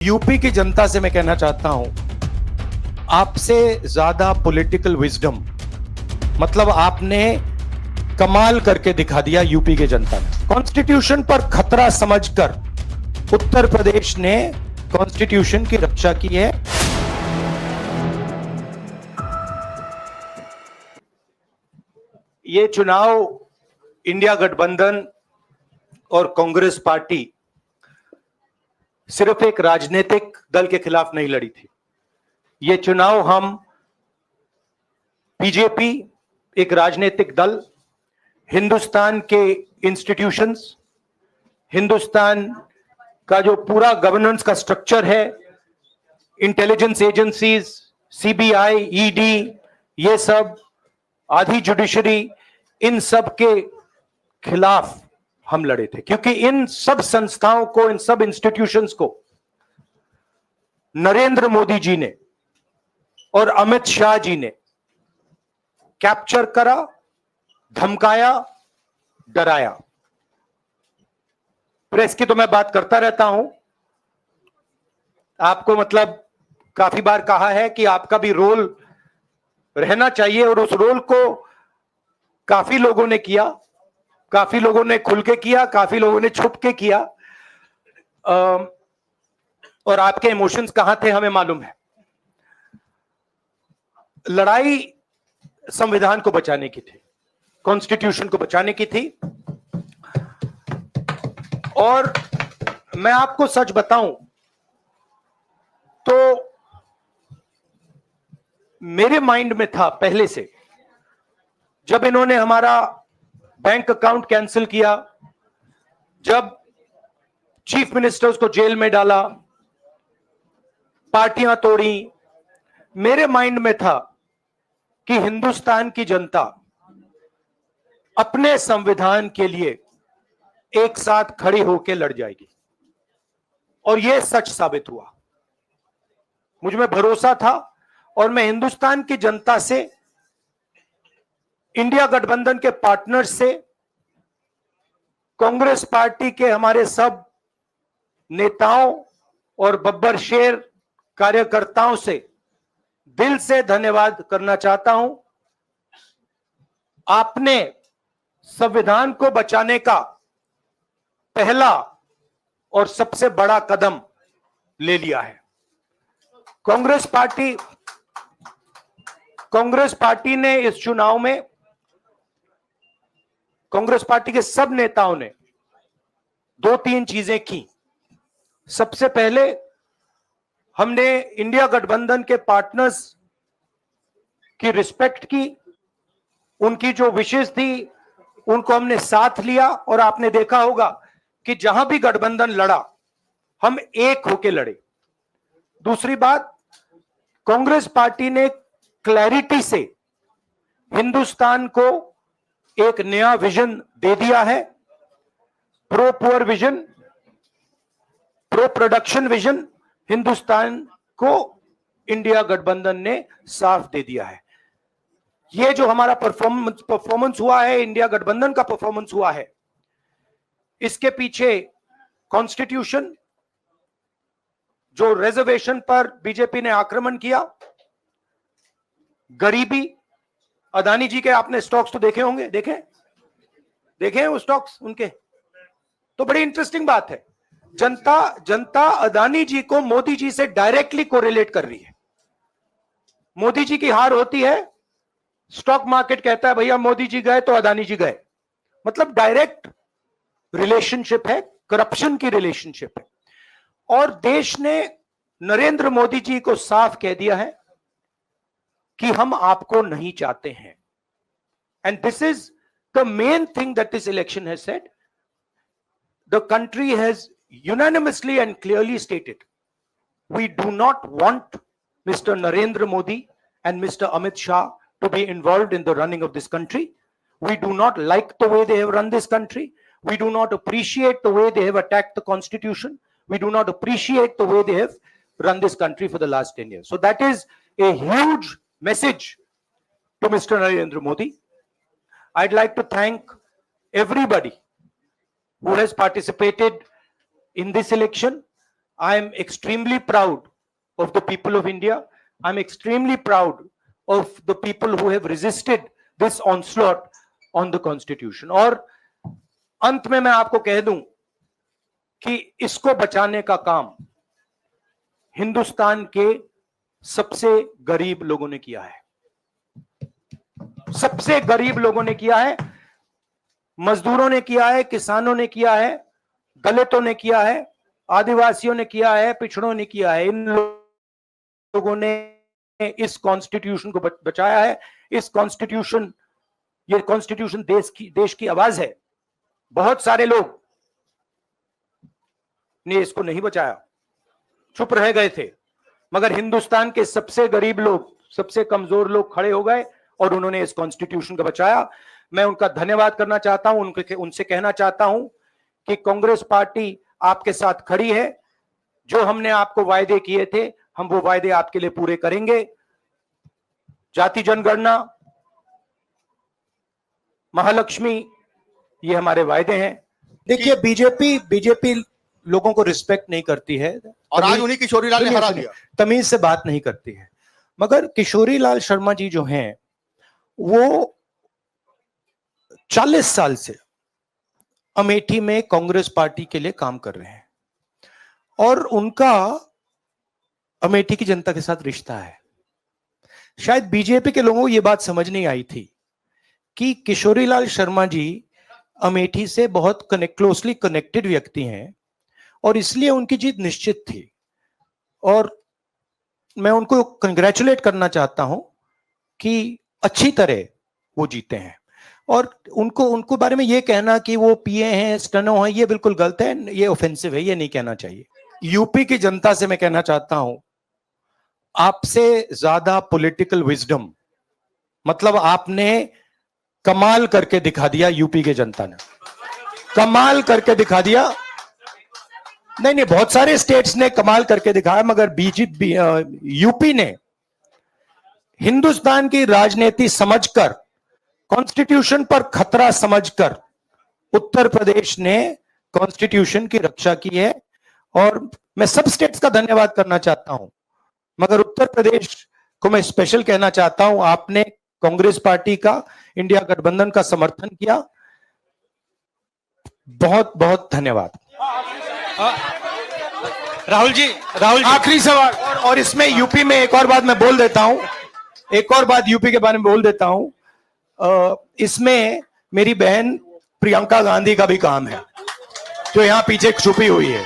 UP की जनता से मैं कहना चाहता हूं, आपसे ज्यादा पॉलिटिकल विजडम, मतलब आपने कमाल करके दिखा दिया यूपी के जनता ने। कॉन्स्टिट्यूशन पर खतरा समझकर उत्तर प्रदेश ने कॉन्स्टिट्यूशन की रक्षा की है। ये चुनाव इंडिया गठबंधन और कांग्रेस पार्टी सिर्फ एक राजनीतिक दल के खिलाफ नहीं लड़ी थी। ये चुनाव हम बीजेपी, एक राजनीतिक दल, हिंदुस्तान के इंस्टीट्यूशंस, हिंदुस्तान का जो पूरा गवर्नेंस का स्ट्रक्चर है, इंटेलिजेंस एजेंसीज, सीबीआई, ईडी, ये सब, आधी जुडिशरी, इन सब के खिलाफ हम लड़े थे, क्योंकि इन सब संस्थाओं को, इन सब इंस्टीट्यूशंस को नरेंद्र मोदी जी ने और अमित शाह जी ने कैप्चर करा, धमकाया, डराया। प्रेस की तो मैं बात करता रहता हूं, आपको मतलब काफी बार कहा है कि आपका भी रोल रहना चाहिए, और उस रोल को काफी लोगों ने किया, काफी लोगों ने खुल के किया, काफी लोगों ने छुप के किया, और आपके इमोशंस कहां थे हमें मालूम है। लड़ाई संविधान को बचाने की थी, कॉन्स्टिट्यूशन को बचाने की थी। और मैं आपको सच बताऊं तो मेरे माइंड में था पहले से, जब इन्होंने हमारा बैंक अकाउंट कैंसिल किया, जब चीफ मिनिस्टर्स को जेल में डाला, पार्टियां तोड़ी, मेरे माइंड में था कि हिंदुस्तान की जनता अपने संविधान के लिए एक साथ खड़ी होकर लड़ जाएगी, और यह सच साबित हुआ। मुझ में भरोसा था, और मैं हिंदुस्तान की जनता से, इंडिया गठबंधन के पार्टनर्स से, कांग्रेस पार्टी के हमारे सब नेताओं और बब्बर शेर कार्यकर्ताओं से दिल से धन्यवाद करना चाहता हूं। आपने संविधान को बचाने का पहला और सबसे बड़ा कदम ले लिया है। कांग्रेस पार्टी ने इस चुनाव में, कांग्रेस पार्टी के सब नेताओं ने 2-3 चीजें की। सबसे पहले हमने इंडिया गठबंधन के पार्टनर्स की रिस्पेक्ट की, उनकी जो विशेष थी उनको हमने साथ लिया, और आपने देखा होगा कि जहां भी गठबंधन लड़ा हम एक होके लड़े। दूसरी बात, कांग्रेस पार्टी ने क्लैरिटी से हिंदुस्तान को एक नया विजन दे दिया है, pro poor vision, pro production vision. Hindustan को इंडिया गठबंधन ने साफ दे दिया है। ये जो हमारा परफॉर्मेंस हुआ है, इंडिया गठबंधन का परफॉर्मेंस हुआ है, इसके पीछे कॉन्स्टिट्यूशन, जो रिजर्वेशन पर बीजेपी ने आक्रमण किया, गरीबी, अदानी जी के आपने स्टॉक्स तो देखे होंगे, देखे वो स्टॉक्स उनके, तो बड़ी इंटरेस्टिंग बात है। जनता अदानी जी को मोदी जी से डायरेक्टली कोरिलेट कर रही है। मोदी जी की हार होती है, स्टॉक मार्केट कहता है भैया मोदी जी गए तो अदानी जी गए, मतलब डायरेक्ट रिलेशनशिप है, करप्शन की रिलेशनशिप है। और देश ने नरेंद्र मोदी जी को साफ कह दिया है कि हम आपको नहीं चाहते हैं। And this is the main thing that this election has said. The country has unanimously and clearly stated, we do not want Mr. Narendra Modi and Mr. Amit Shah to be involved in the running of this country. We do not like the way they have run this country. We do not appreciate the way they have attacked the constitution. We do not appreciate the way they have run this country for the last 10 years. So that is a huge message to Mr. Narendra Modi. I'd like to thank everybody who has participated in this election. I am extremely proud of the people of India. I'm extremely proud of the people who have resisted this onslaught on the Constitution. और अंत में मैं आपको कह दूं कि इसको बचाने का काम हिंदुस्तान के सबसे गरीब लोगों ने किया है, सबसे गरीब लोगों ने किया है, मजदूरों ने किया है, किसानों ने किया है, दलितों ने किया है, आदिवासियों ने किया है, पिछड़ों ने किया है। इन लोगों ने इस कॉन्स्टिट्यूशन को बचाया है। इस कॉन्स्टिट्यूशन, ये कॉन्स्टिट्यूशन देश की आवाज है। बहुत सारे लोग ने इसको नहीं बचाया, चुप रह गए थे, मगर हिंदुस्तान के सबसे गरीब लोग, सबसे कमजोर लोग खड़े हो गए और उन्होंने इस कॉन्स्टिट्यूशन को बचाया। मैं उनका धन्यवाद करना चाहता हूं, उनसे कहना चाहता हूं कि कांग्रेस पार्टी आपके साथ खड़ी है। जो हमने आपको वायदे किए थे, हम वो वायदे आपके लिए पूरे करेंगे। जाति जनगणना, महालक्ष्मी, ये हमारे वायदे हैं। देखिए, बीजेपी लोगों को रिस्पेक्ट नहीं करती है और आज उन्हीं किशोरीलाल ने हरा दिया, तमीज से बात नहीं करती है। मगर किशोरीलाल शर्मा जी जो हैं, वो 40 साल से अमेठी में कांग्रेस पार्टी के लिए काम कर रहे हैं और उनका अमेठी की जनता के साथ रिश्ता है। शायद बीजेपी के लोगों को यह बात समझ नहीं आई थी कि किशोरीलाल शर्मा जी अमेठी से बहुत क्लोजली कनेक्टेड व्यक्ति हैं और इसलिए उनकी जीत निश्चित थी। और मैं उनको कंग्रेचुलेट करना चाहता हूं कि अच्छी तरह वो जीते हैं। और उनको बारे में ये कहना कि वो पीए हैं, स्टेनो हैं, ये बिल्कुल गलत है, ये ऑफेंसिव है, ये नहीं कहना चाहिए। यूपी की जनता से मैं कहना चाहता हूं, आपसे ज्यादा पॉलिटिकल विजडम, मतलब आपने कमाल करके दिखा दिया। यूपी के जनता ने कमाल करके दिखा दिया। नहीं, बहुत सारे स्टेट्स ने कमाल करके दिखाया, मगर बीजेपी, यूपी ने हिंदुस्तान की राजनीति समझकर, कॉन्स्टिट्यूशन पर खतरा समझकर उत्तर प्रदेश ने कॉन्स्टिट्यूशन की रक्षा की है। और मैं सब स्टेट्स का धन्यवाद करना चाहता हूं, मगर उत्तर प्रदेश को मैं स्पेशल कहना चाहता हूं। आपने कांग्रेस पार्टी का, इंडिया गठबंधन का समर्थन किया। बहुत बहुत धन्यवाद। राहुल जी आखिरी सवाल। और इसमें यूपी में एक और बात मैं बोल देता हूं, एक और बात यूपी के बारे में बोल देता हूं। इसमें मेरी बहन प्रियंका गांधी का भी काम है, जो यहां पीछे छुपी हुई है।